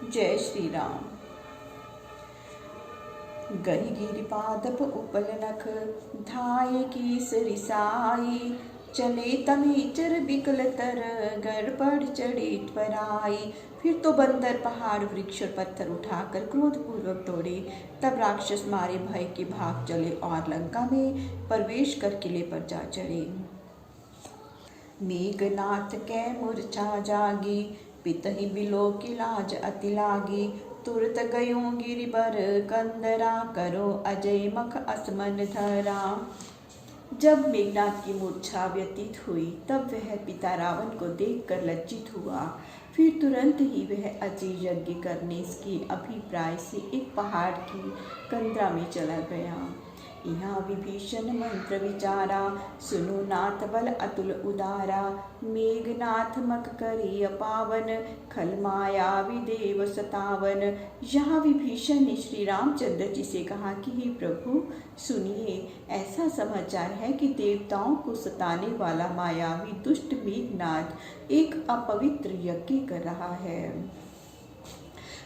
जय श्री राम। गही गिरिपादप उपल नख धाये केसरी साई, चले तमेचर बिकल तर गड़बड़ चढ़े त्वराई। फिर तो बंदर पहाड़ वृक्ष और पत्थर उठाकर क्रोधपूर्वक दौड़े। तब राक्षस मारे भय के भाग चले और लंका में प्रवेश कर किले पर जा चढ़े। मेघनाथ कै मूर्छा जागी, पितहि बिलो की लाज अति लागी। तुरत गयो गिरिबर कंदरा, करो अजय मख असमन धरा। जब मेघनाथ की मूर्छा व्यतीत हुई तब वह पिता रावण को देखकर लज्जित हुआ। फिर तुरंत ही वह अजय यज्ञ करने के अभिप्राय से एक पहाड़ की कंदरा में चला गया। यहाँ विभीषण मंत्र विचारा, सुनो नाथ बल अतुल उदारा। मेघनाथ मक करी अपावन, खल माया विदेव सतावन। यहाँ विभीषण ने श्री रामचंद्र जी से कहा कि हे प्रभु सुनिए, ऐसा समाचार है कि देवताओं को सताने वाला मायावी दुष्ट मेघनाथ एक अपवित्र यज्ञ कर रहा है।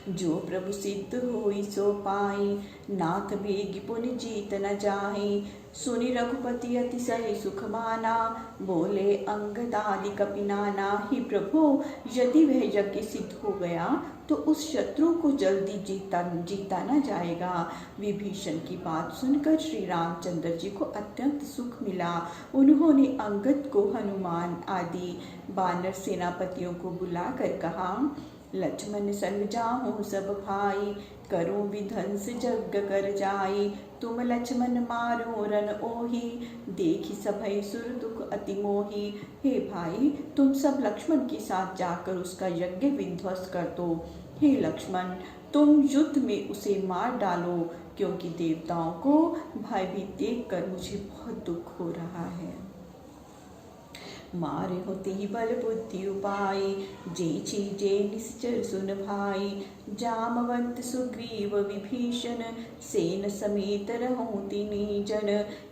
जो प्रभु सिद्ध होई सो पाई, नाथ बेगी पुनि जीत न जाहि। सुनि रघुपति अतिशय सुख माना, बोले अंगदादि कपि नाना। ही प्रभु, यदि वह यज्ञ सिद्ध हो गया तो उस शत्रु को जल्दी जीता न जाएगा। विभीषण की बात सुनकर श्री रामचंद्र जी को अत्यंत सुख मिला। उन्होंने अंगद को, हनुमान आदि वानर सेनापतियों को बुलाकर कहा, लक्ष्मण संग जाहु सब भाई, करो विध्वंस जग कर जाई। तुम लक्ष्मण मारो रन ओही, देखी सभय सुर दुख अति मोही। हे भाई, तुम सब लक्ष्मण के साथ जाकर उसका यज्ञ विध्वंस कर दो। हे लक्ष्मण, तुम युद्ध में उसे मार डालो, क्योंकि देवताओं को भयभीत देखकर मुझे बहुत दुख हो रहा है। मारे होते ही बल बुद्धि उपाय, जे चीजे निश्चर सुन भाई। जामवंत सुग्रीव विभीषण, सेन समेत रहो तीनी जन।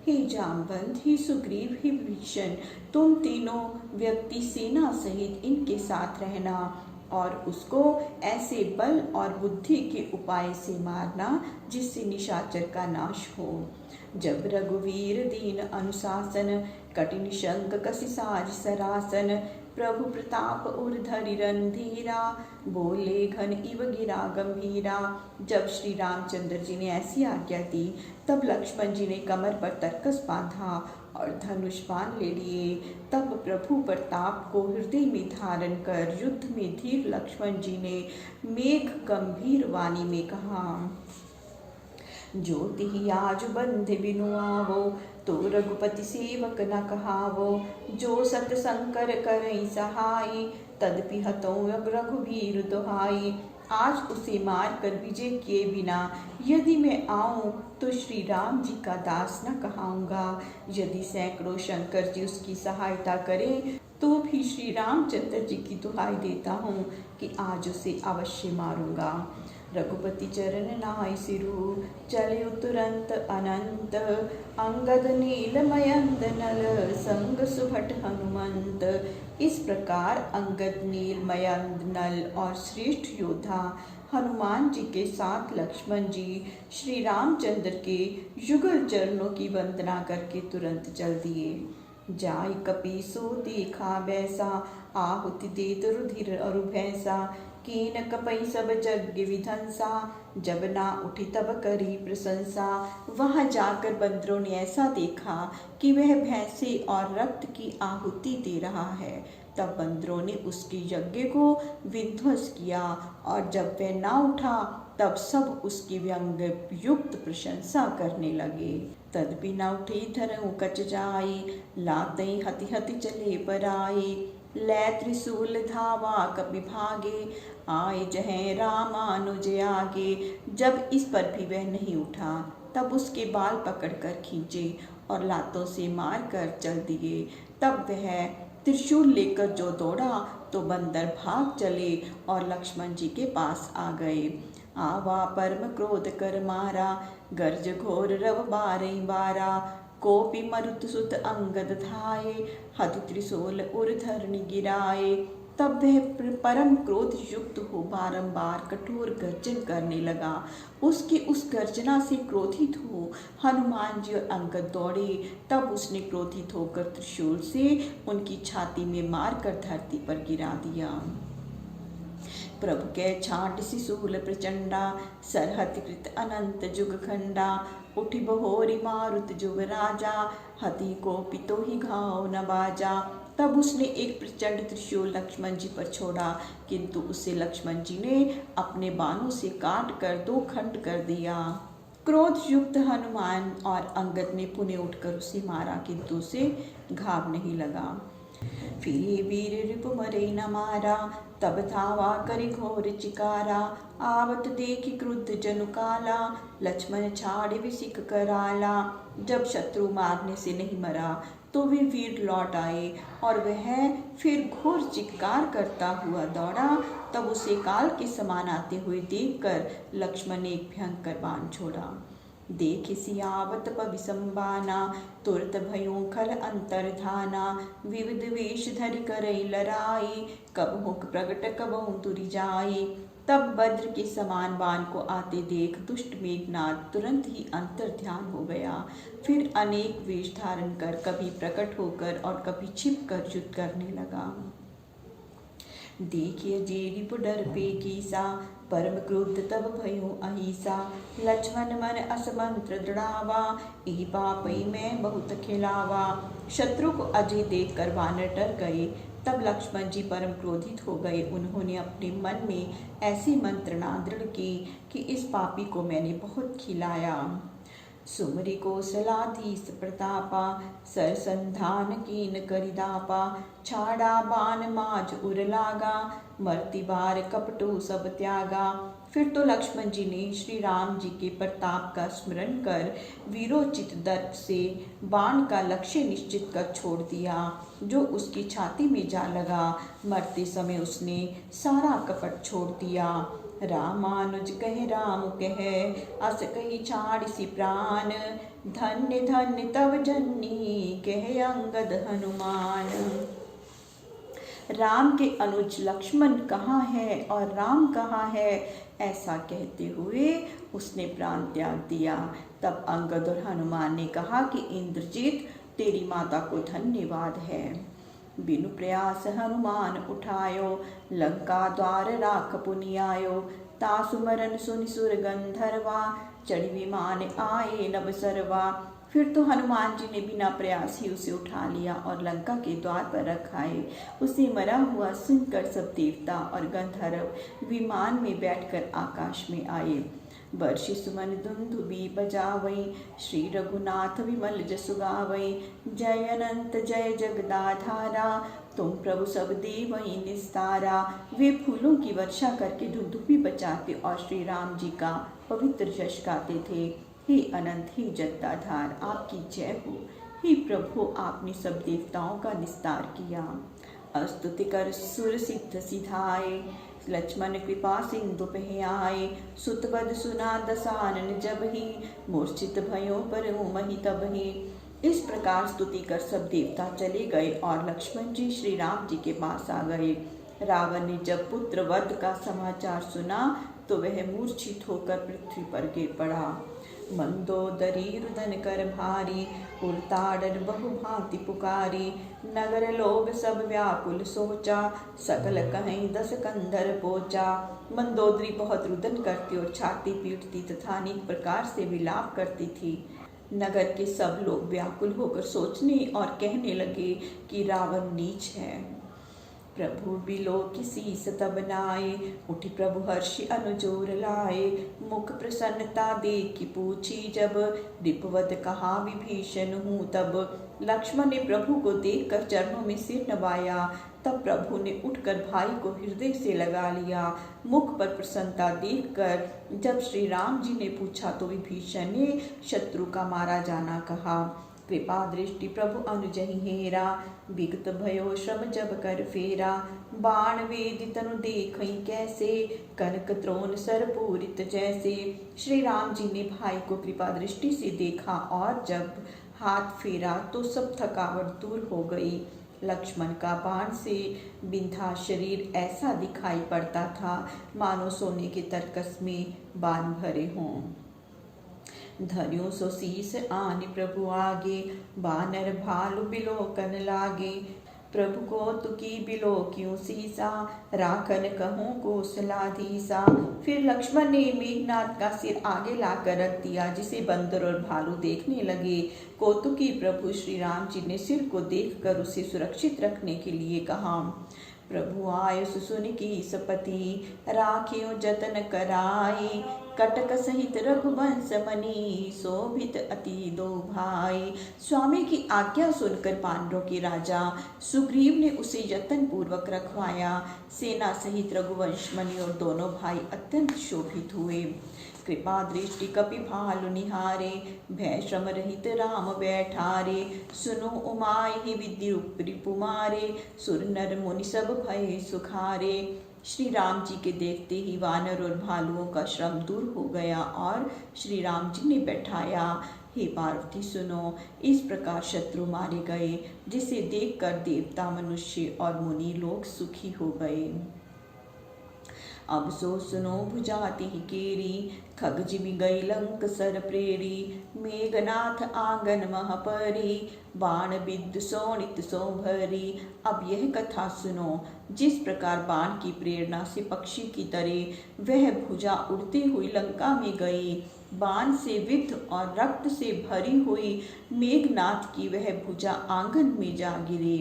हे जामवंत, ही सुग्रीव, ही विभीषण, तुम तीनों व्यक्ति सेना सहित इनके साथ रहना और उसको ऐसे बल और बुद्धि के उपाय से मारना जिससे निशाचर का नाश हो। जब रघुवीर दीन अनुशासन, कठिन शंक कसी साज सरासन। प्रभु प्रताप उर धरि रणधीरा, बोले घन इव गिरा गंभीरा। जब श्री रामचंद्र जी ने ऐसी आज्ञा दी तब लक्ष्मण जी ने कमर पर तरकस बांधा और धनुष बाण ले लिए। तब प्रभु प्रताप को हृदय में धारण कर युद्ध में धीर लक्ष्मण जी ने मेघ गंभीर वाणी में कहा, जो तिहि आज बंधे बिनु आवो, तो रघुपति सेवक न कहावो। जो सत शंकर करई सहाई, तदपि हतों रघुवीर दुहाई। आज उसे मार कर विजय किए बिना यदि मैं आऊं तो श्री राम जी का दास न कहाऊंगा। यदि सैकड़ों शंकर जी उसकी सहायता करें तो भी श्री रामचंद्र जी की दुहाई देता हूँ कि आज उसे अवश्य मारूंगा। रघुपति चरण नाय सिरु, चले तुरंत अनंत। अंगद नील मयंद नल, संग सुभट हनुमंत। इस प्रकार अंगद, नील, मयंद, नल और श्रेष्ठ योद्धा हनुमान जी के साथ लक्ष्मण जी श्री रामचंद्र के युगल चरणों की वंदना करके तुरंत चल दिए। जाय कपीसो देखा बैसा, आहुति देत रुधिर अरु भैंसा। कीन कपई सब यज्ञ विधंसा, जब ना उठी तब करी प्रशंसा। वहां जाकर बंदरों ने ऐसा देखा कि वह भैंसे और रक्त की आहुति दे रहा है। तब बंदरों ने उसके यज्ञ को विध्वंस किया और जब वह ना उठा तब सब उसकी व्यंग युक्त प्रशंसा करने लगे। तदपि न उठे धरऊ कच जाई, लातई हति हति चले पर आए। लै त्रिशूल धावा कपि भागे, आए जहें रामानुज आगे। जब इस पर भी वह नहीं उठा तब उसके बाल पकड़कर खींचे और लातों से मार कर चल दिए। तब वह त्रिशूल लेकर जो दौड़ा तो बंदर भाग चले और लक्ष्मण जी के पास आ गए। आवा परम क्रोध कर मारा, गर्ज घोर रव बारई बारा। कोपि मरुत सुत अंगद धाये, हति त्रिशूल उर धरणी गिराए। तब वह परम क्रोध युक्त हो बारंबार कठोर गर्जन करने लगा। उसकी उस गर्जना से क्रोधित हो हनुमान जी और अंगद दौड़े। तब उसने क्रोधित होकर त्रिशूल से उनकी छाती में मारकर धरती पर गिरा दिया। प्रभु के छाट शिशूल प्रचंडा, सरहत कृत अनंत जुग खंडा। उठि बहोरी मारुत जुग राजा, हति को पितो ही घाव न बाजा। तब उसने एक प्रचंड त्रिशूल लक्ष्मण जी पर छोड़ा, किंतु उसे लक्ष्मण जी ने अपने बाणों से काट कर 2 खंड कर दिया। क्रोध युक्त हनुमान और अंगद ने पुनः उठकर उसे मारा, किंतु उसे घाव नहीं लगा। फिरे वीर रिपु मरे न मारा, तब धावा करि घोर चिकारा। आवत देखि क्रुद्ध जनु काला, लक्ष्मण छाड़े विसिख कराला। जब शत्रु मारने से नहीं मरा तो वे वीर लौट आए और वह फिर घोर चित्कार करता हुआ दौड़ा। तब उसे काल के समान आते हुए देखकर लक्ष्मण ने एक भयंकर बाण छोड़ा। देखि सियावत पविसंबाना, तुरत भयों खल अंतर्धाना। विविध वेश धरि करई लड़ाई, कब मुख प्रगट कबहु तुरि जाई। तब वज्र के समान बाण को आते देख दुष्ट मेघनाद तुरंत ही अंतर ध्यान हो गया। फिर अनेक वेश धारण कर कभी प्रकट होकर और कभी छिप कर युद्ध करने लगा। देखिए जे रिपु डर पे कीसा, परम क्रुद्ध तब भयो अहिसा। लक्ष्मण मन असमंत्र दृढ़ावा, इहि पापई मैं बहुत खिलावा। शत्रु को अजय देखकर वानर डर गए। तब लक्ष्मण जी परम क्रोधित हो गए। उन्होंने अपने मन में ऐसी मंत्रणा दृढ़ की कि इस पापी को मैंने बहुत खिलाया। सुमरि कौशलाधीश प्रतापा, सरसंधान कीन करिदापा। छाड़ा बाण माज उर लागा, मरती बार कपटो सब त्यागा। फिर तो लक्ष्मण जी ने श्री राम जी के प्रताप का स्मरण कर वीरोचित दर्प से बाण का लक्ष्य निश्चित कर छोड़ दिया, जो उसकी छाती में जा लगा। मरते समय उसने सारा कपट छोड़ दिया। रामानुज कहे राम कहे, अस कही छाड़ सी प्राण। धन्य धन्य तव जननी, कहे अंगद हनुमान। राम के अनुज लक्ष्मण कहाँ है और राम कहाँ है, ऐसा कहते हुए उसने प्राण त्याग दिया। तब अंगद और हनुमान ने कहा कि इंद्रजीत, तेरी माता को धन्यवाद है। बिनु प्रयास हनुमान उठायो, लंका द्वार राख पुनि आयो। तासु मरन सुनि सुर गंधर्वा, चढ़ी विमान आए नभ सरवा। फिर तो हनुमान जी ने बिना प्रयास ही उसे उठा लिया और लंका के द्वार पर रखाए। उसे मरा हुआ सुनकर सब देवता और गंधर्व विमान में बैठकर आकाश में आए। वर्षि सुमन दुंदुबी बजावई, श्री रघुनाथ विमल जसु गावई। जय अनंत जय जगदाधारा, तुम प्रभु सब देवई निस्तारा। वे फूलों की वर्षा करके धुंधुबी बजाते और श्री राम जी का पवित्र यश गाते थे। हे अनंत, हे जगदाधार, आपकी जय हो। हे प्रभु, आपने सब देवताओं का निस्तार किया। स्तुति कर सुर सिद्ध सिधाए, लक्ष्मण कृपा सिंधु पे आए। सुतवद सुना दसानन जब ही, मूर्छित भयो पर मही तब ही। इस प्रकार स्तुति कर सब देवता चले गए और लक्ष्मण जी श्री राम जी के पास आ गए। रावण ने जब पुत्र वध का समाचार सुना तो वह मूर्छित होकर पृथ्वी पर गिर पड़ा। मंदोदरी रुदन कर भारी, उलताड़न बहु भांति पुकारी। नगर लोग सब व्याकुल सोचा, सकल कहीं 10 कंधर पोचा। मंदोदरी बहुत रुदन करती और छाती पीटती तथा अनेक प्रकार से विलाप करती थी। नगर के सब लोग व्याकुल होकर सोचने और कहने लगे कि रावण नीच है। प्रभु बिलो किसी सतब नाए, उठी प्रभु हर्षि अनुजोर लाए। मुख प्रसन्नता देखी पूछी जब, रिपवत कहा विभीषण हूँ तब। लक्ष्मण ने प्रभु को देखकर चरणों में सिर नवाया। तब प्रभु ने उठकर भाई को हृदय से लगा लिया। मुख पर प्रसन्नता देखकर जब श्री राम जी ने पूछा तो विभीषण ने शत्रु का मारा जाना कहा। कृपा दृष्टि प्रभु अनुजहि हेरा, विगत भयो श्रम जब कर फेरा। बाण वेदि तनु देखई कैसे, कनक त्रोण सर पूरित जैसे। श्री राम जी ने भाई को कृपा दृष्टि से देखा और जब हाथ फेरा तो सब थकावट दूर हो गई। लक्ष्मण का बाण से बिंधा शरीर ऐसा दिखाई पड़ता था मानो सोने के तरकस में बाण भरे हों। धर्यों सो शीस आनि प्रभु आगे, बानर भालु बिलोकन लागे। प्रभु को तुकी बिलो क्यों सीसा, राखन कहूँ कौशलाधीसा। फिर लक्ष्मण ने मेघनाथ का सिर आगे लाकर रख दिया, जिसे बंदर और भालू देखने लगे। कौतुकी प्रभु श्री राम जी ने सिर को देखकर उसे सुरक्षित रखने के लिए कहा। प्रभु आय सुन की सपति, राखियो जतन कराई। कटक सहित रघुवंश मनी, शोभित अति दो भाई। स्वामी की आज्ञा सुनकर पांडवों के राजा सुग्रीव ने उसे यत्न पूर्वक रखवाया। सेना सहित रघुवंश मणि और दोनों भाई अत्यंत शोभित हुए। कृपा दृष्टि कपि भालु निहारे, भय श्रम रहित राम बैठारे। सुनो उमाहि विद्युप रिपुमारे, सुर नर मुनि सब भय सुखारे। श्री राम जी के देखते ही वानर और भालुओं का श्रम दूर हो गया और श्री राम जी ने बैठाया। हे पार्वती सुनो, इस प्रकार शत्रु मारे गए, जिसे देखकर देवता मनुष्य और मुनि लोग सुखी हो गए। अब सो सुनो भुजाति केरी, खग जिमि गई लंक सर प्रेरी। मेघनाथ आंगन महपरी, बाण बिद्ध सोणित सो भरी। अब यह कथा सुनो। जिस प्रकार बाण की प्रेरणा से पक्षी की तरह वह भुजा उड़ती हुई लंका में गई, बाण से विद्ध और रक्त से भरी हुई मेघनाथ की वह भुजा आंगन में जा गिरी।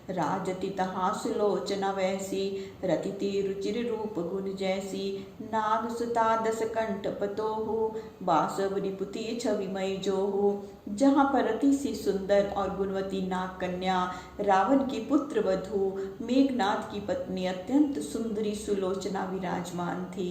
राजति तहाँ सुलोचना वैसी, रतिते रुचिर रूप गुण जैसी। नाग सुता दस कंठ पतोहु, बासवरी पुति छविमय जोहु। जहाँ पर रति से सुंदर और गुणवती नाग कन्या रावण की पुत्र वधु मेघनाथ की पत्नी अत्यंत सुंदरी सुलोचना विराजमान थी।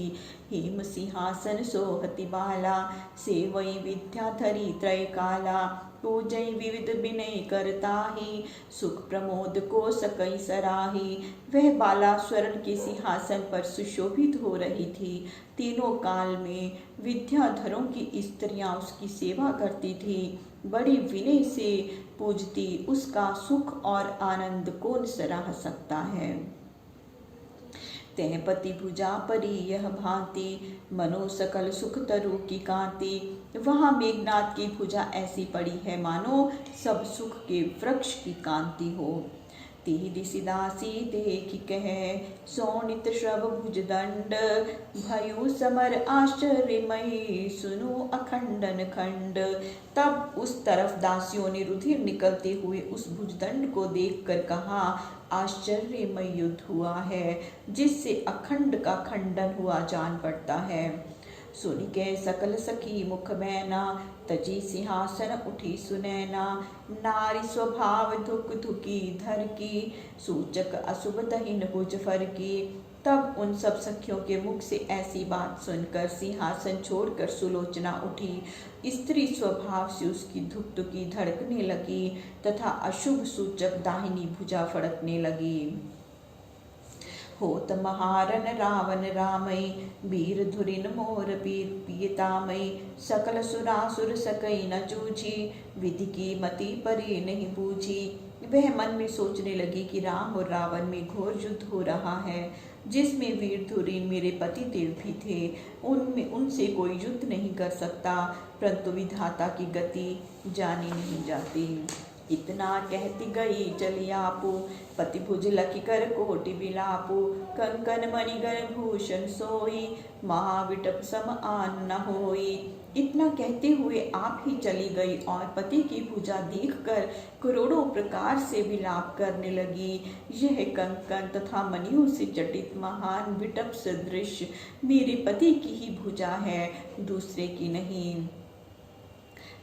हेम सिंहासन सोहति बाला, सेवई विद्याधरी त्रय काला। पूजय विविध विनय करताहि, सुख प्रमोद को सकई सराही। वह बाला स्वर्ण के सिंहासन पर सुशोभित हो रही थी। तीनों काल में विद्याधरों की स्त्रियां उसकी सेवा करती थी, बड़ी विनय से पूजती। उसका सुख और आनंद कौन सराह सकता है। तह पति भुजा परी यह भांति, मनो सकल सुख तरु की कांति। वहाँ मेघनाथ की भुजा ऐसी पड़ी है मानो सब सुख के वृक्ष की कांति हो। तिहि दिसि दासी देखि कह, सोनित श्रव भुज दंड। भयु समर आश्चर्यमयी, सुनु अखंडन खंड। तब उस तरफ दासियों ने रुधिर निकलते हुए उस भुजदंड को देखकर कहा, आश्चर्यमय युद्ध हुआ है, जिससे अखंड का खंडन हुआ जान पड़ता है। सुनि के सकल सखी मुख मैना, तजी सिंहासन उठी सुनैना। नारी स्वभाव धुक धुकी धर की, सूचक अशुभ दहिन भुज फर की। तब उन सब सखियों के मुख से ऐसी बात सुनकर सिंहासन छोड़कर सुलोचना उठी। स्त्री स्वभाव से उसकी धुकधुकी धड़कने लगी तथा अशुभ सूचक दाहिनी भुजा फड़कने लगी। होत महारन रावण रामई, वीर धुरिन मोर पीर पियतामई। सकल सुरासुर सकई न जूझी, विधि की मति परी नहीं बूझी। वह मन में सोचने लगी कि राम और रावण में घोर युद्ध हो रहा है, जिसमें वीर धुरिन मेरे पति देव भी थे। उनसे कोई युद्ध नहीं कर सकता, परंतु विधाता की गति जानी नहीं जाती। इतना कहती गई चली आपू, पति भुज लखी कर कोटि बिलापू। कंकन मणिगर भूषण सोई, महाविटप सम आन न होई। इतना कहते हुए आप ही चली गई और पति की भुजा देखकर करोड़ों प्रकार से विलाप करने लगी। यह कंकन तथा मणियों से जटित महान विटप सदृश मेरे पति की ही भुजा है, दूसरे की नहीं।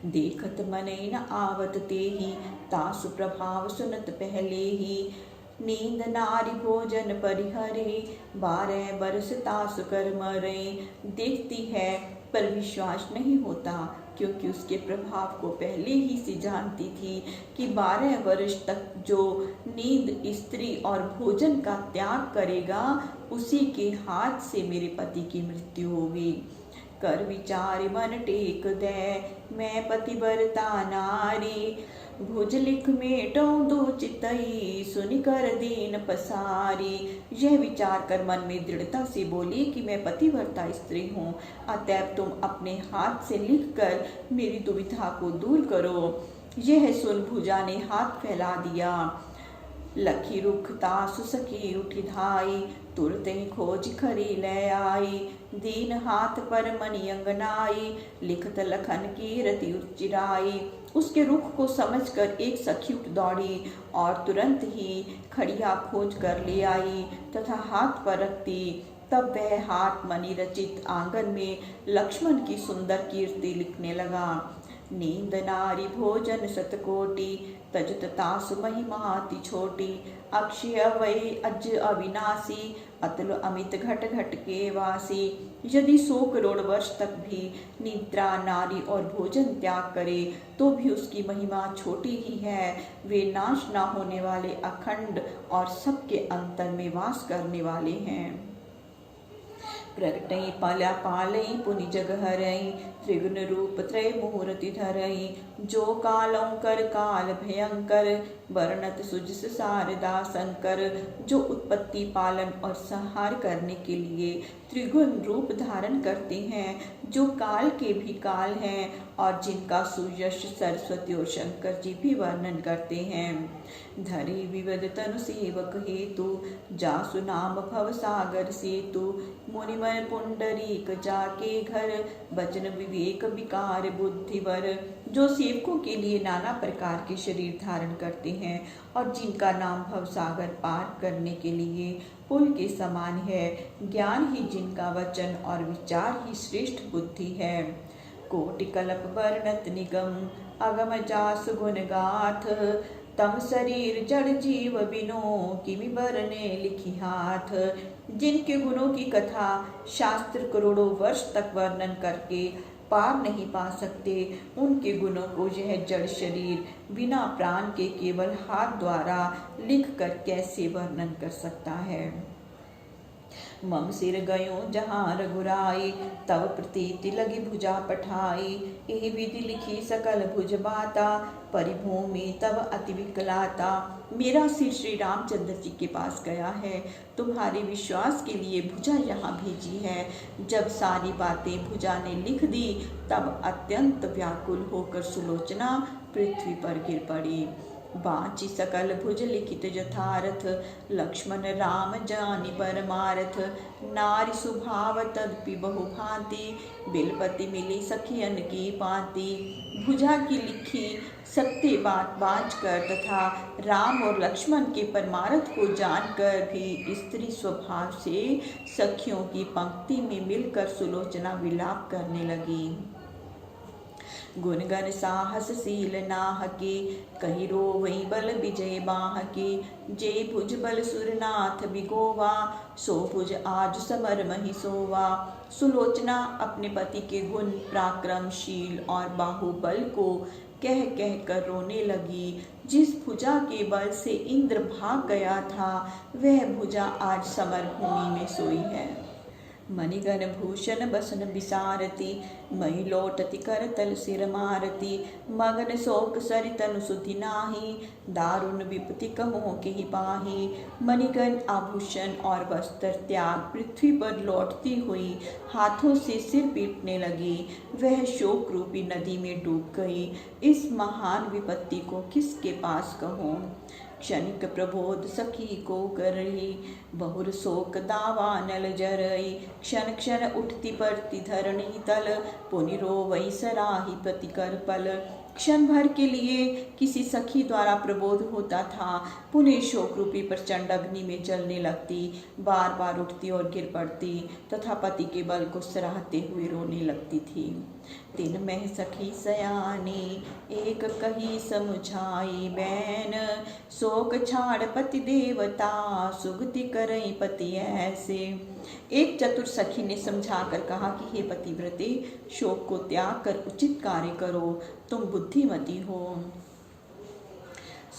देखत मनई न आवत तेहि, तासु प्रभाव सुनत पहले ही। नींद नारी भोजन परिहरे, 12 बरस तासु कर मरे। देखती है पर विश्वास नहीं होता, क्योंकि उसके प्रभाव को पहले ही से जानती थी कि 12 वर्ष तक जो नींद स्त्री और भोजन का त्याग करेगा, उसी के हाथ से मेरे पति की मृत्यु होगी। कर विचार मन टेक दे, मैं पतिव्रता नारी। भुज लिख मेटो दो चितई, सुनि कर दीन पसारी। यह विचार कर मन में दृढ़ता से बोली कि मैं पतिव्रता स्त्री हूँ, अतएव तुम अपने हाथ से लिख कर मेरी दुविधा को दूर करो। यह सुन भुजा ने हाथ फैला दिया। लखी रुख तासु सखी उठी धाई, तुरते खोज खरी ले आई। दीन हाथ पर मणि अंगनाई, लिखत लखन की रति उच्चिराई। उसके रुख को समझकर एक सखी उठ दौड़ी और तुरंत ही खड़िया खोज कर ले आई तथा हाथ पर रखती। तब वह हाथ मणि रचित आंगन में लक्ष्मण की सुंदर कीर्ति लिखने लगा। नींद नारी भोजन सतकोटि, तजत तासु महिमा अति छोटी। अक्षय वै अज अविनाशी, अतुल अमित घट घट के वासी। यदि 100 करोड़ वर्ष तक भी निद्रा नारी और भोजन त्याग करे तो भी उसकी महिमा छोटी ही है। वे नाश न होने वाले अखंड और सबके अंतर में वास करने वाले हैं। प्रगटई पाल्या पालई पुनि जग हरई, त्रिगुण रूप त्रय मूर्ति धरई। जो कालों कर काल भयंकर, वर्णत सुजस शारदा शंकर। जो उत्पत्ति पालन और संहार करने के लिए त्रिगुण रूप धारण करते हैं, जो काल के भी काल हैं और जिनका सुयश सरस्वती और शंकर जी भी वर्णन करते हैं। धरे विविध तनु सेवक हेतु, जासु नाम भव सागर सेतु। मुनिमन पुंडरीक जाके घर, बचन विवेक विकार बुद्धिवर। जो सेवकों के लिए नाना प्रकार के शरीर धारण करते हैं और जिनका नाम भवसागर पार करने के लिए पुल के समान है। ज्ञान ही जिनका वचन और विचार ही श्रेष्ठ बुद्धि है। कोटि कल्प वर्णत निगम, अगम जास गुण गाथ। तम शरीर जड़ जीव बिनो, किमि बरने लिखी हाथ। जिनके गुणों की कथा शास्त्र करोड़ों वर्ष तक वर्णन करके पार नहीं पा सकते, उनके गुणों को यह जड़ शरीर बिना प्राण के केवल हाथ द्वारा लिख कर कैसे वर्णन कर सकता है। मम सिर गयो जहाँ रघुराई, तव प्रतीति लगी भुजा पठाई। एहि विधि लिखी सकल भुज बाता, परिभूमि तब अति विकलाता। मेरा सिर श्री रामचंद्र जी के पास गया है, तुम्हारे विश्वास के लिए भुजा यहाँ भेजी है। जब सारी बातें भुजा ने लिख दी तब अत्यंत व्याकुल होकर सुलोचना पृथ्वी पर गिर पड़ी। बाँची सकल भुज लिखित यथारथ, लक्ष्मण राम जानि परमारथ। नारी स्वभाव तदपि बहु भांति, बिलपति मिली सखियन की पाती। भुजा की लिखी सत्य बात बाँच कर तथा राम और लक्ष्मण के परमारथ को जानकर भी स्त्री स्वभाव से सखियों की पंक्ति में मिलकर सुलोचना विलाप करने लगी। गुणगण साहसशील नाहके, कही रोवई बल विजय बाहके। जे भुज बल सुरनाथ बिगोवा, सो भुज आज समर महि सोवा। सुलोचना अपने पति के गुण पराक्रमशील और बाहुबल को कह कह कर रोने लगी। जिस भुजा के बल से इंद्र भाग गया था, वह भुजा आज समर भूमि में सोई है। मणिगण भूषण बसन विसारती, मई लोटति कर तल सिर मारती। मगन शोक सरितनु सुधि नाही, दारुण विपति कहो केहि पाही। मणिगण आभूषण और वस्त्र त्याग पृथ्वी पर लौटती हुई हाथों से सिर पीटने लगी। वह शोक रूपी नदी में डूब गई। इस महान विपत्ति को किसके पास कहूँ। क्षणिक प्रबोध सखी को करही, बहुर शोक दावा नल जरई। क्षण क्षण उठती पड़ती धरणी तल, पुनि रोवई सराही प्रति कर पल। क्षण भर के लिए किसी सखी द्वारा प्रबोध होता था, पुनः शोक रूपी प्रचंड अग्नि में जलने लगती, बार बार उठती और गिर पड़ती तथा पति के बल को सराहते हुए रोने लगती थी। तिन में सखी सयानी, एक कही समुझाई बैन। शोक छाड़ पति देवता, सुगति करई पति ऐसे। एक चतुर सखी ने समझाकर कहा कि हे पतिव्रते, शोक को त्याग कर उचित कार्य करो, तुम बुद्धिमती हो।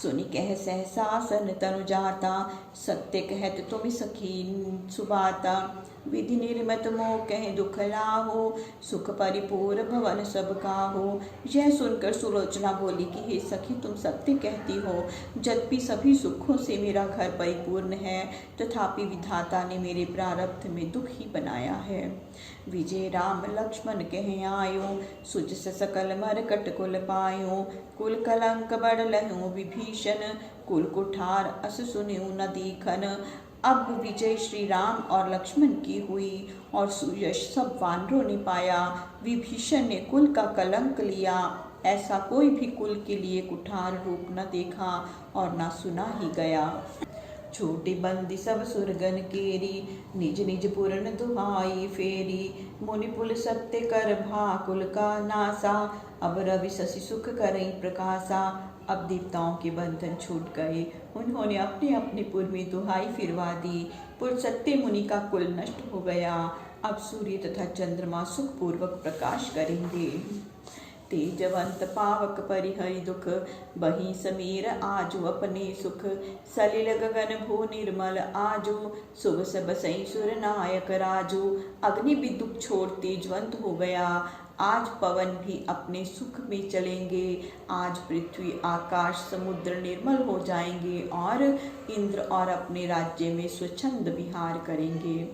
सुनि कह सहसा सन तनु जाता, सत्य कहत तुम सखी सुबाता। विधि निर्मत मोह कह दुख लाहो, सुख परिपूर्ण भवन सब काहो। यह सुनकर सुलोचना बोली कि हे सखी, तुम सत्य कहती हो। यद्यपि सभी सुखों से मेरा घर परिपूर्ण है, तथापि विधाता ने मेरे प्रारब्ध में दुख ही बनाया है। विजय राम लक्ष्मण कह आयो, सुज सकल मरकट कुल पायो। कुल कलंक बढ़ लहु विभीषण, कुल कुठार अस सुन्यु न दीखन। अब विजय श्री राम और लक्ष्मण की हुई और सुयश सब वानरों ने पाया। विभीषण ने कुल का कलंक लिया, ऐसा कोई भी कुल के लिए कुठार रूप न देखा और न सुना ही गया। छोटी बंदी सब सुरगन केरी, निज निज पूर्ण दुहाई फेरी। मुनिपुल सत्य कर भाकुल का नासा, अब रवि शशि सुख करई प्रकाशा। अब देवताओं के बंधन छूट गए, उन्होंने अपने अपने पुर में दुहाई फिरवा दी। पुर सत्य मुनि का कुल नष्ट हो गया। अब सूर्य तथा चंद्रमा सुखपूर्वक प्रकाश करेंगे। तेजवंत पावक परिहरि दुख, बही समीर आजु अपने सुख। सलिल गगन भू निर्मल आजु, शुभ सब सई सुर नायक राजू। अग्नि भी दुख छोड़ तेजवंत हो गया। आज पवन भी अपने सुख में चलेंगे। आज पृथ्वी आकाश समुद्र निर्मल हो जाएंगे और इंद्र और अपने राज्य में स्वच्छंद विहार करेंगे।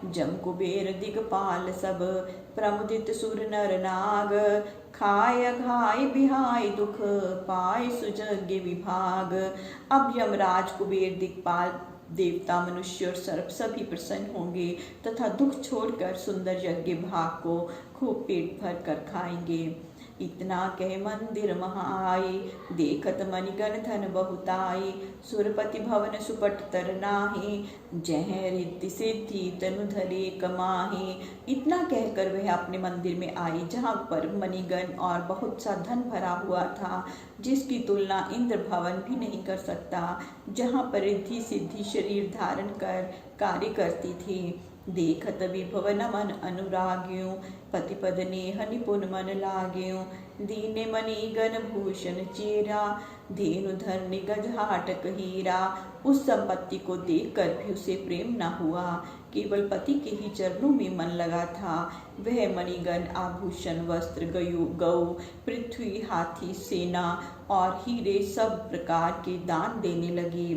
जम कुबेर दिगपाल सब, प्रमुदित सुर नर नाग। खाय घाय बिहाय दुख, पाय सुजग्य विभाग। अब यमराज कुबेर दिगपाल देवता मनुष्य और सर्प सभी प्रसन्न होंगे तथा दुख छोड़कर सुंदर यज्ञ भाग को खूब पेट भर कर खाएंगे। इतना कह मंदिर महाई, देखत मणिगण धन बहुताई। सुरपति भवन सुपट तर नाही, जह रिद्धि सिद्धि तनु धरे कमाही। इतना कहकर वह अपने मंदिर में आई, जहाँ पर मणिगण और बहुत सा धन भरा हुआ था, जिसकी तुलना इंद्र भवन भी नहीं कर सकता। जहाँ पर रिद्धि सिद्धि शरीर धारण कर कार्य करती थी। देखत विभव नमन अनुराग्यों, पतिपद नेह निपुण मन लाग्यों। दीने मणिगण भूषण चेरा, धेनु धर निगज हाटक हीरा। उस संपत्ति को देखकर भी उसे प्रेम न हुआ, केवल पति के ही चरणों में मन लगा था। वह मणिगण आभूषण वस्त्र गौ पृथ्वी हाथी सेना और हीरे सब प्रकार के दान देने लगी।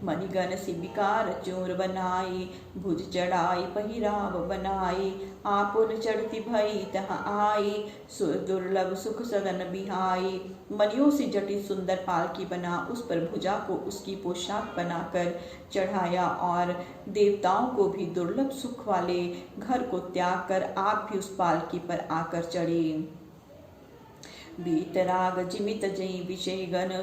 मणिगण शिविकार चोर बनाई, भुज चढ़ाई पहिराव बनाई। आपुन चढ़ती भई तहाँ आई, सुर दुर्लभ सुख सदन बिहाई। मणियों से जटिल सुंदर पालकी बना, उस पर भुजा को उसकी पोशाक बनाकर चढ़ाया और देवताओं को भी दुर्लभ सुख वाले घर को त्याग कर आप भी उस पालकी पर आकर चढ़े। बीतराग जिमित जई विषय गण,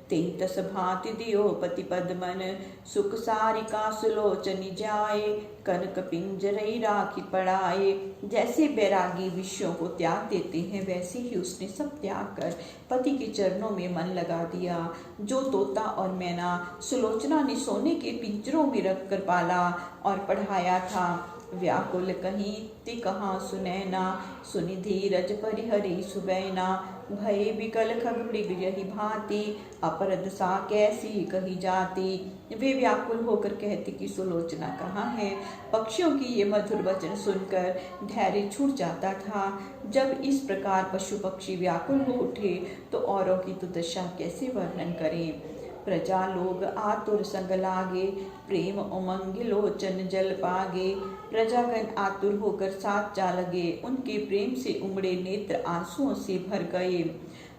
तेहि तस भांति दियो पति पद्मन। सुख सारिका सुलोचनी जाए, कनक पिंजरई राखी पड़ाए। जैसे बैरागी विषयों को त्याग देते हैं, वैसे ही उसने सब त्याग कर पति के चरणों में मन लगा दिया। जो तोता और मैना सुलोचना ने सोने के पिंजरों में रखकर पाला और पढ़ाया था, व्याकुल कहीं ते कहाँ सुनैना। सुनि धीरज परिहरि सुबैना, भय विकल खग मृग यही भांति। अपरद सा कैसी कही जाती। वे व्याकुल होकर कहते कि सुलोचना कहाँ है। पक्षियों की ये मधुर वचन सुनकर धैर्य छूट जाता था। जब इस प्रकार पशु पक्षी व्याकुल हो उठे तो औरों की तो दशा कैसे वर्णन करें। प्रजा लोग आतुर संग लागे, प्रेम उमंग लोचन जल पागे। प्रजागण आतुर होकर साथ जा लगे, उनके प्रेम से उमड़े नेत्र आंसुओं से भर गए।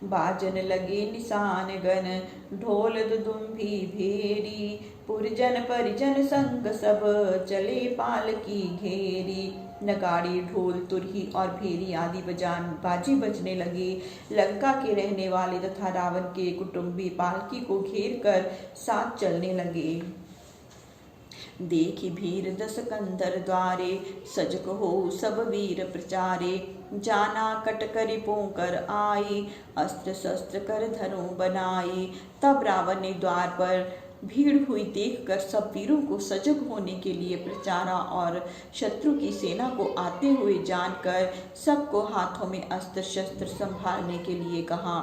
बाजन लगे निशान गण, ढोल दुदुम्भी भेरी। पुरजन परिजन संग सब, चले पालकी घेरी। नगाड़ी ढोल तुरही और भेरी आदि बाजे बजने लगे। लंका के रहने वाले तथा रावण के कुटुंबी पालकी को घेर कर साथ चलने लगे। देखी भीर दस कंधर द्वारे, सजग हो सब वीर प्रचारे। जाना कटकरी पोंकर आई, अस्त्र शस्त्र कर धनु बनाई। तब रावण ने द्वार पर भीड़ हुई देखकर सब वीरों को सजग होने के लिए प्रचारा और शत्रु की सेना को आते हुए जानकर सबको हाथों में अस्त्र शस्त्र संभालने के लिए कहा।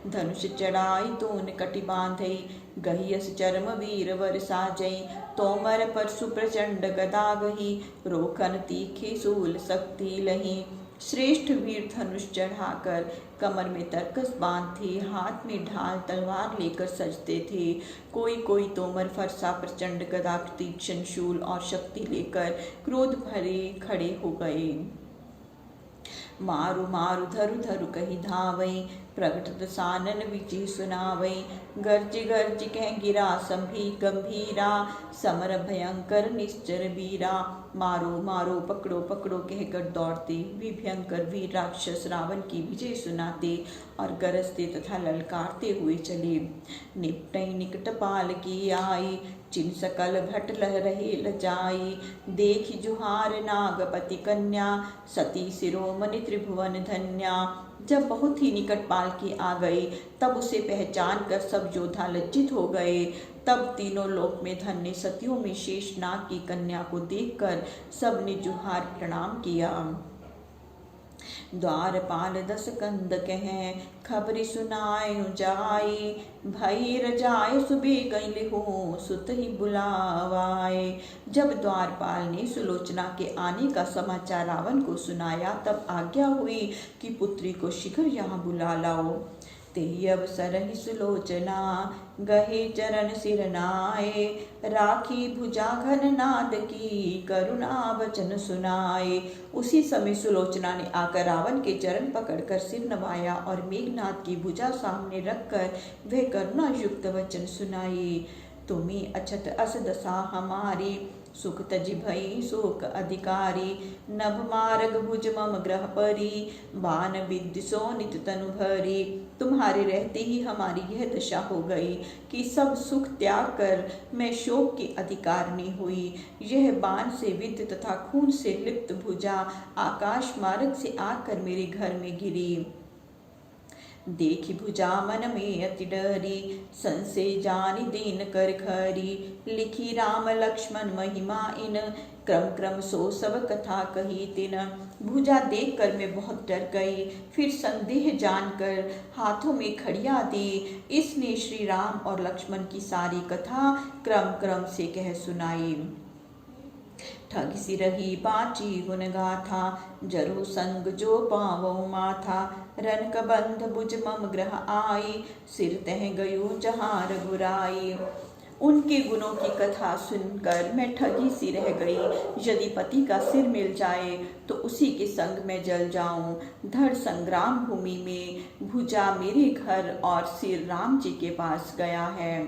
धनुष चढ़ाई तोन कटि बांधई, गहियस चरम वीर वर साजई। तोमर परशु प्रचंड गदा गही, रोकन तीखे सूल शक्ति लही। श्रेष्ठ वीर धनुष चढ़ाकर कमर में तरकस बांधे, हाथ में ढाल तलवार लेकर सजते थे। कोई कोई तोमर फरसा प्रचंड गदा तीक्ष्ण शूल और शक्ति लेकर क्रोध भरे खड़े हो गए। मारु मारु धरु धरु कही धावई, प्रगट दसानन विजय सुनावई। गर्ज गर्ज कह गिरा संभी गंभीरा, समर भयंकर निश्चर वीरा। मारो मारो पकड़ो पकड़ो कहकर दौड़ते वे भयंकर वीर राक्षस रावण की विजय सुनाते और गरजते तथा ललकारते हुए चले। निपटई निकट पाल की आई, चिन सकल भट लह रहे लजाई। देख जुहार नागपति कन्या, सती शिरोमणि त्रिभुवन धन्या। जब बहुत ही निकट पालकी आ गई तब उसे पहचान कर सब योद्धा लज्जित हो गए। तब तीनों लोक में धन्य सतियों में शेषनाग की कन्या को देखकर सबने जुहार प्रणाम किया। द्वारपाल दस कंद कहें, खबरी सुनाए जाई। भई रजाए सुबे गई हो, सुत ही बुलावाए। जब द्वारपाल ने सुलोचना के आने का समाचार रावण को सुनाया तब आज्ञा हुई कि पुत्री को शीघ्र यहाँ बुला लाओ। तेहि अवसर ही सुलोचना, गहे चरण सिर नाए। राखी भुजा घन नाद की, करुणा वचन सुनाए। उसी समय सुलोचना ने आकर रावण के चरण पकड़कर सिर नवाया और मेघनाद की भुजा सामने रखकर वह करुणा युक्त वचन सुनाई। तुम्हें अछत अस दशा हमारी, सुख तजि भई शोक अधिकारी। नभ मार्ग भुज मम ग्रह परी, बान विद्य सो नित तनु भरी। तुम्हारे रहते ही हमारी यह दशा हो गई कि सब सुख त्याग कर मैं शोक की अधिकारिणी हुई। यह बाण से विद्य तथा खून से लिप्त भुजा आकाश मार्ग से आकर मेरे घर में गिरी। देखी भुजा मन में अति डरी, संशय जानी दीन कर खरी। लिखी राम लक्ष्मण महिमा इन, क्रम क्रम सो सब कथा कही तिन। भुजा देखकर मैं बहुत डर गई, फिर संदेह जानकर हाथों में खड़िया दी। इसने श्री राम और लक्ष्मण की सारी कथा क्रम क्रम से कह सुनाई। ठग सी रही बाची गुण गाथा, जरु संग जो पावो माथा। रन कबंध भुज मम ग्रह आई, सिर तह गयो जहाँ रघुराई। उनके गुणों की कथा सुनकर मैं ठगी सी रह गई। यदि पति का सिर मिल जाए तो उसी के संग मैं जल जाऊं। धड़ संग्राम भूमि में भुजा मेरे घर और सिर राम जी के पास गया है।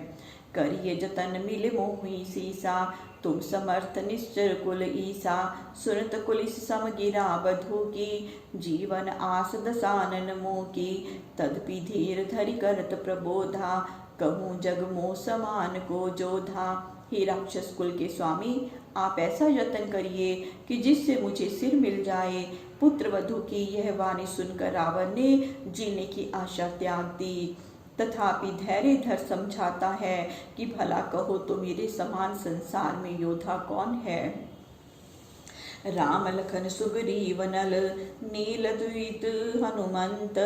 करिए जतन मिले मोहि सीसा, तुम समर्थ निश्चर कुल ईसा। सुनत कुलिस सम गिरा बधू की, जीवन आस दसानन मोह की। तदपि धीर धरि करत प्रबोधा, कहूँ जग मोह समान को जोधा। हे राक्षस कुल के स्वामी, आप ऐसा यत्न करिए कि जिससे मुझे सिर मिल जाए। पुत्र वधू की यह वाणी सुनकर रावण ने जीने की आशा त्याग दी। तथापि धैर्य धर समझाता है कि भला कहो तो मेरे समान संसार में योद्धा कौन है। राम लखन सुग्रीव नल, नील द्वित हनुमंत।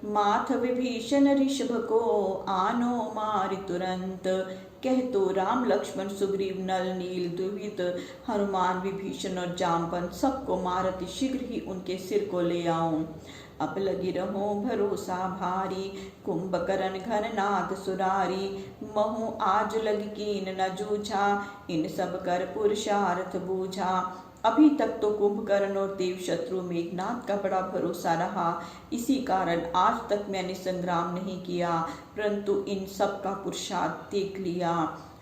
माथ विभीषण ऋषभ को, आनो मारि तुरंत। कह तो राम लक्ष्मण सुग्रीव नल नील द्वित हनुमान विभीषण और जामवंत सबको मारती शीघ्र ही उनके सिर को ले आऊं। अब लगी रहो भरोसा भारी, कुंभकर्ण घन नाद सुरारी। महु आज लग कीन न जूझा, इन सब कर पुरुषार्थ बूझा। अभी तक तो कुंभकर्ण और देव शत्रु मेघनाद का बड़ा भरोसा रहा, इसी कारण आज तक मैंने संग्राम नहीं किया, परंतु इन सब का पुरुषार्थ देख लिया।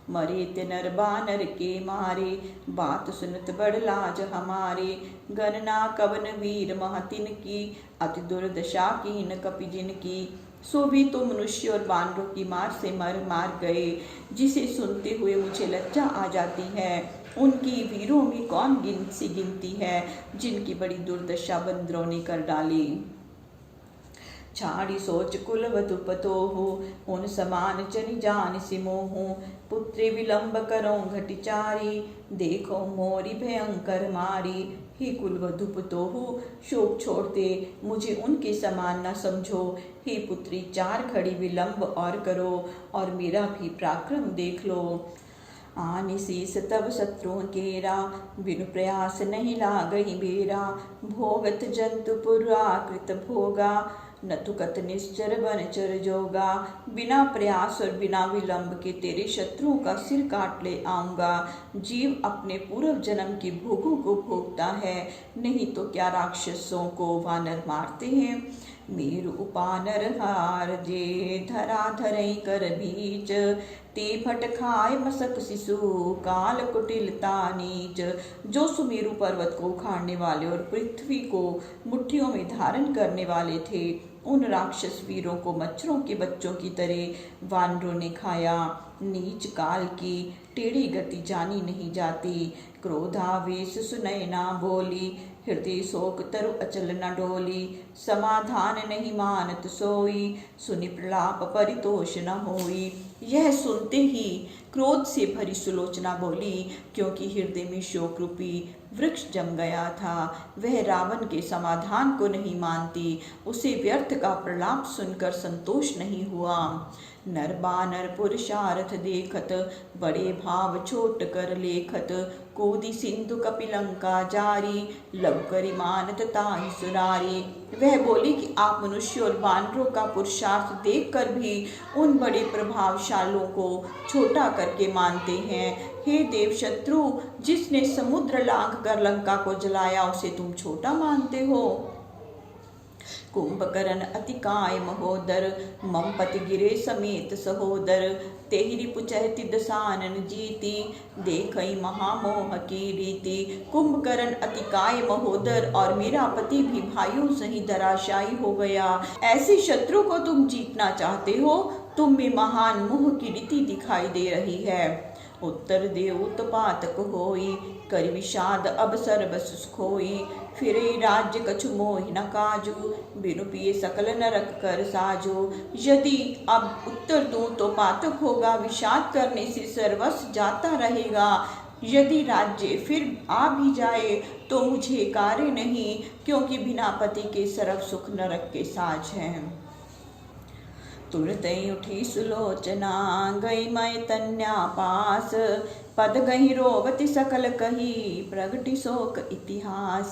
मरे ते नर बानर के मारे, बात सुनत बड़ लाज हमारे। गणना कवन वीर महतिन की, अति दुर्दशा कीन कपि जिन की। सो भी तो मनुष्य और बानरों की मार से मार गए, जिसे सुनते हुए मुझे लज्जा आ जाती है। उनकी वीरों में कौन गिनती है, जिनकी बड़ी दुर्दशा बंदरों ने कर डाली। छाड़ी सोच कुल वधुपतोहु, उन समान जनि जान सिमोहु। पुत्रे विलंब करो घटिचारी, देखो मोरी भयंकर मारी। हे कुल वधुपतोहु, शोक छोड़ते मुझे उनके समान न समझो। हे पुत्री, 4 घड़ी विलंब और करो और मेरा भी पराक्रम देख लो। आने शीस तब शत्रुओं केरा, बिनु प्रयास नहीं लागहि बेरा। भोगत जंतु पुराकृत भोगा, न तुकत निश्चर बनचर जोगा। बिना प्रयास और बिना विलंब के तेरे शत्रुओं का सिर काट ले आऊंगा। जीव अपने पूर्व जन्म की भोगों को भोगता है, नहीं तो क्या राक्षसों को वानर मारते हैं। मेरु उपानर हार जे, धरा धरई कर बीच। ते फट खाए मसक शिशु, काल कुटिलता नीच। जो सुमेरु पर्वत को उखाड़ने वाले और पृथ्वी को मुट्ठियों में धारण करने वाले थे, उन राक्षस वीरों को मच्छरों के बच्चों की तरह वानरों ने खाया। नीच काल की टेढ़ी गति जानी नहीं जाती। क्रोधावेश सुनय ना बोली, हृदय शोक तरु अचल न डोली। समाधान नहीं मानत सोई, सुनि प्रलाप परितोष न होई। यह सुनते ही क्रोध से भरी सुलोचना बोली, क्योंकि हृदय में शोक रूपी वृक्ष जम गया था। वह रावण के समाधान को नहीं मानती, उसे व्यर्थ का प्रलाप सुनकर संतोष नहीं हुआ। नर बानर पुरुषार्थ देखत, बड़े भाव छोट कर लेखत। कोदि सिंधु कपिलंका जारी, लव करि मानत ताहि सुरारी। वह बोली कि आप मनुष्य और बानरों का पुरुषार्थ देखकर भी उन बड़े प्रभावशालों को छोटा करके मानते हैं। हे देव शत्रु, जिसने समुद्र लांघ कर लंका को जलाया, उसे तुम छोटा मानते हो। कुंभकर्ण अति काय महोदर, मम पति गिरे समेत सहोदर। तेहरी पुचहति दसानन जीती, देखई महामोह की रीति। कुंभकर्ण अति काय महोदर और मेरा पति भी भाइयों सही धराशायी हो गया। ऐसे शत्रु को तुम जीतना चाहते हो, तुम में महान मोह की रीति दिखाई दे रही है। उत्तर देव उत्पातक होई, करि विषाद अब सर्वस खोई। फिरे राज्य कछु मोहि न काजू, बिनु पिए सकल नरक कर साजो। यदि अब उत्तर दूं तो पातक होगा, विषाद करने से सर्वस्व जाता रहेगा। यदि राज्य फिर आ भी जाए तो मुझे कार्य नहीं, क्योंकि बिना पति के सर्व सुख नरक के साज हैं। तुरतई उठी सुलोचना, गई मैं तन्या पास। पद गही रोवती सकल कही, प्रगति शोक इतिहास।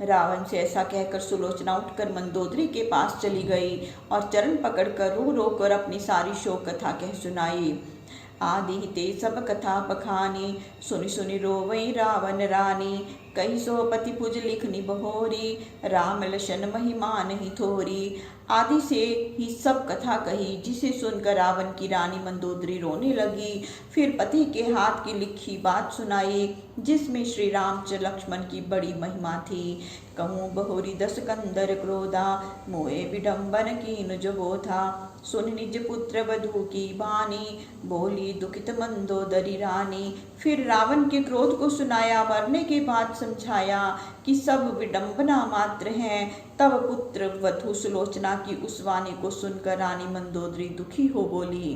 रावण से ऐसा कहकर सुलोचना उठकर मंदोदरी के पास चली गई और चरण पकड़कर रो रो कर अपनी सारी शोक कथा कह सुनाई। आदि ते सब कथा पखानी, सुनि सुनि रोवई रावण रानी। कही सो पति पुज लिखनी बहोरी, राम लशन महिमा नहीं थोरी। आदि से ही सब कथा कही, जिसे सुनकर रावण की रानी मंदोदरी रोने लगी। फिर पति के हाथ की लिखी बात सुनाई, जिसमें श्री राम लक्ष्मण की बड़ी महिमा थी। कहूँ बहोरी दस कंदर क्रोधा, मोए विडम्बन कीन जो वो था। सुन निज पुत्र वधू की बानी, बोली दुखित मंदोदरी रानी। फिर रावण के क्रोध को सुनाया, मरने के बाद समझाया कि सब विडंबना मात्र हैं। तब पुत्र वधू सुलोचना की उस वाणी को सुनकर रानी मंदोदरी दुखी हो बोली।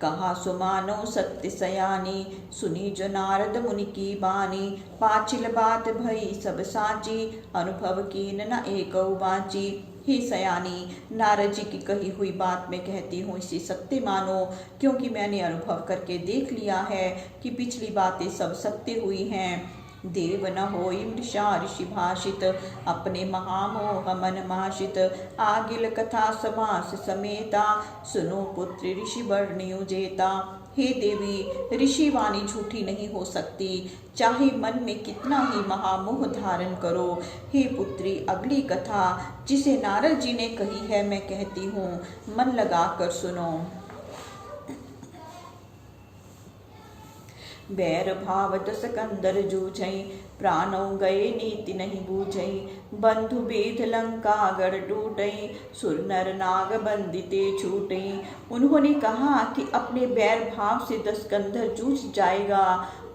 कहा सुमानो सत्य सयानी, सुनी जो नारद मुनि की बानी। पाचिल बात भई सब साची, अनुभव कीन न एकौ बाची। हे सयानी, नारद जी की कही हुई बात मैं कहती हूँ, इसे सत्य मानो, क्योंकि मैंने अनुभव करके देख लिया है कि पिछली बातें सब सत्य हुई हैं। देव न होई मृषा ऋषि भाषित, अपने महामोह मन माशित। आगिल कथा समास समेता, सुनो पुत्र ऋषि वर्णियु जेता। हे देवी, ऋषि वाणी झूठी नहीं हो सकती, चाहे मन में कितना ही महामोह धारण करो। हे पुत्री, अगली कथा जिसे नारद जी ने कही है मैं कहती हूँ, मन लगाकर सुनो। बैर भाव दस कंदर जूझई, प्राणों गए नीति नहीं बूझई। बंधु बेद लंका गढ़ टूटई, सुर नर नाग बंदिते छूटई। उन्होंने कहा कि अपने बैर भाव से दस कंधर जूझ जाएगा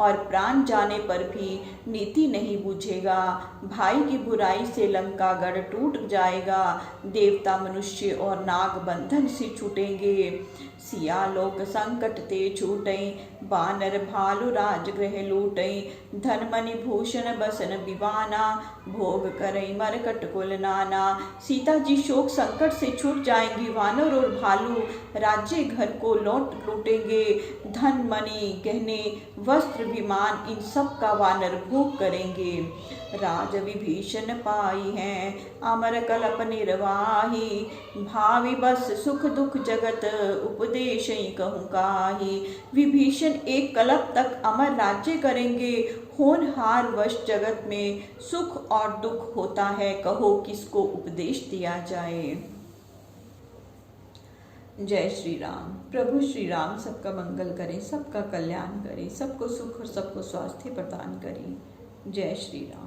और प्राण जाने पर भी नीति नहीं बूझेगा। भाई की बुराई से लंका गढ़ टूट जाएगा, देवता मनुष्य और नाग बंधन से छूटेंगे। सिया लोक संकट ते छूटई, बानर भालु राजगृह लूटई, धन मणि भूषण बसन विवाना, भोग करई मरकट कुल नाना। सीता जी शोक संकट से छूट जाएंगी, वानर और भालू राज्य घर को लूटेंगे, धन मणि गहने वस्त्र विमान इन सब का वानर भोग करेंगे। राज विभीषण पाई हैं अमर कल्प निर्वाही, भावी बस सुख दुख जगत उपदेश कहूँ काही। विभीषण एक कल्प तक अमर राज्य करेंगे, होनहार वश जगत में सुख और दुख होता है, कहो किसको उपदेश दिया जाए। जय श्री राम। प्रभु श्री राम सबका मंगल करें, सबका कल्याण करें, सबको सुख और सबको स्वास्थ्य प्रदान करें। जय श्री राम।